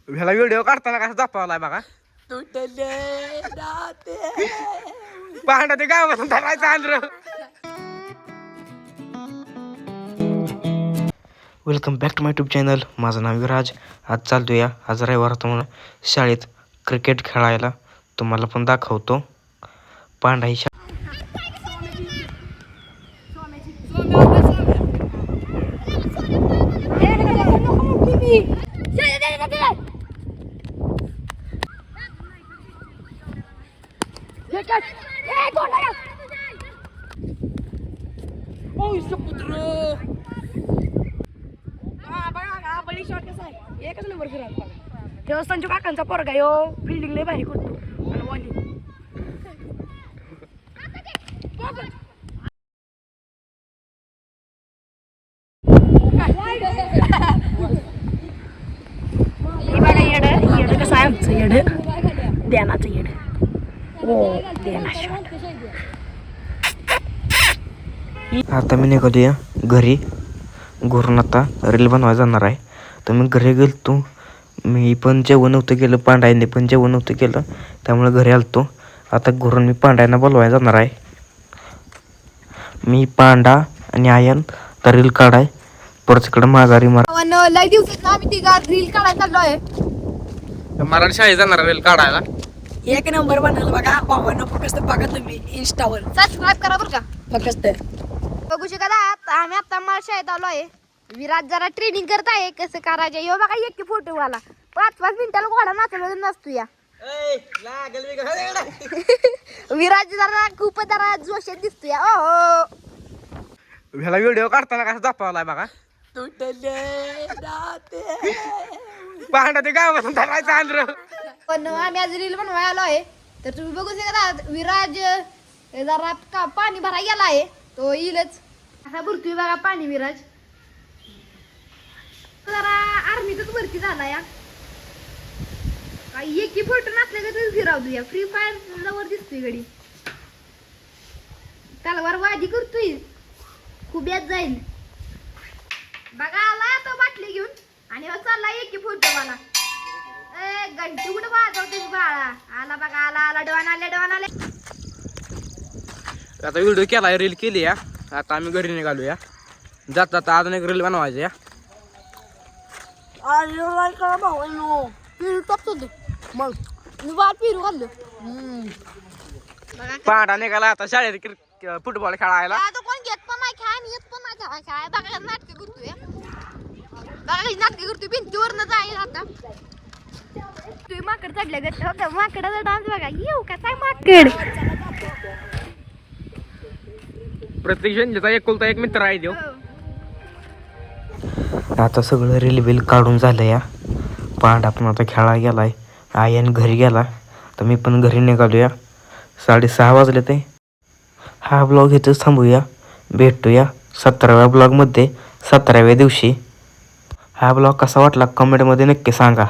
ह्याला व्हिडिओ काढताना कसा दाखवलाय बघा. तुटले नाते. पांडा ते गावातून धरायचं Andhra. Welcome back to my YouTube channel. माझं नाव विराज. आज चालतो या आज रविवार होता म्हणून शाळेत क्रिकेट खेळायला. तुम्हाला पण दाखवतो. पांडा ही एकच नंबर फिरायला तेव्हा संजू काकांचा पोरगा यो फिल्डिंग लय भारी करतो आणि वॉली येड कसं आहे आमचं येड ध्यानाचं येड. ओ ध्याना शॉट. आता मी निघालो घरी. घरून आता रील बनवायला जाणार आहे. तर मी घरी गेलतो. मी पण जेवण नव्हतं केलं, पांड्याने पण जेवण नव्हतं केलं, त्यामुळे घरी आलतो. आता घरून मी पांड्यांना बोलवायला जाणार आहे. मी पांडा आणि आयन तर रील काढाय परत इकडे माघारी लय दिवसात आम्ही तिघा रील काढायला चाललोय. मराठी शाळेत जाणार रील काढायला. एक नंबर बनवलं बघा. बाबांना फक्त बघा तुम्ही इंस्टावर सबस्क्राईब करा बरं का. फक्त बघू शकत आम्ही आता मला शाळेत आलोय. विराज जरा ट्रेनिंग करत आहे कसं करायचं. यो बघा एक फोटो वाला 5-5 मिनिटाला घोडा नाचवला नसतो या. विराज जरा खूप जरा जोशात दिसतो या. ओ ह्याला व्हिडिओ काढताना कसा दाखवलाय बघा. तुटले नाते. पांडा ते गावातून धरायचं आंध्र. पण आम्ही आज रील बनवायला आलोय. तर तुम्ही बघू शकता विराज जरा पाणी भरायला गेला आहे. तो येईलच असा भरतोय बघा पाणी विराज. जरा आर्मीतच भरती झाला या. एक फोटो नसल्या का फिरावतो या. फ्री फायर वर दिसतोय गडी. तलवार वाजी करतोय. खूप यात जाईल बघा. आला तो बाटली घेऊन आणि चालला एक फोटो वाला. घंटी कुठं वाजवते बाळा. आला बघा आला आला डोन आले डोन आले. आता व्हिडिओ केलाय, रील केली या. आता आम्ही घरी निघालो या. जाता जाता अजून एक रील बनवायची या. मग मी वाट फिरू घाललो. पांडा निघाला आता शाळेत फुटबॉल खेळायला. कोण घेत पण नाही खेळ येत पण नाही खेळाय. बघा नाटके करतोय. बघा नाटके करतोय भिंतीवरनं जाईल आता. तुम्ही माकड चढल्या गं. माकडाचा डान्स बघा. येऊ का काय माकड. प्रत्येक जणाचा एकुलता एक मित्र आहे देव. आता सगळं रील बिल काढून झालं या. पांडा पण आता खेळायला गेलाय. आयन घरी गेला. तर मी पण घरी निघालो या. 6:30 वाजले ते. हा ब्लॉग इथंच थांबूया. भेटूया 17व्या ब्लॉगमध्ये 17व्या दिवशी. हा ब्लॉग कसा वाटला कमेंटमध्ये नक्की सांगा.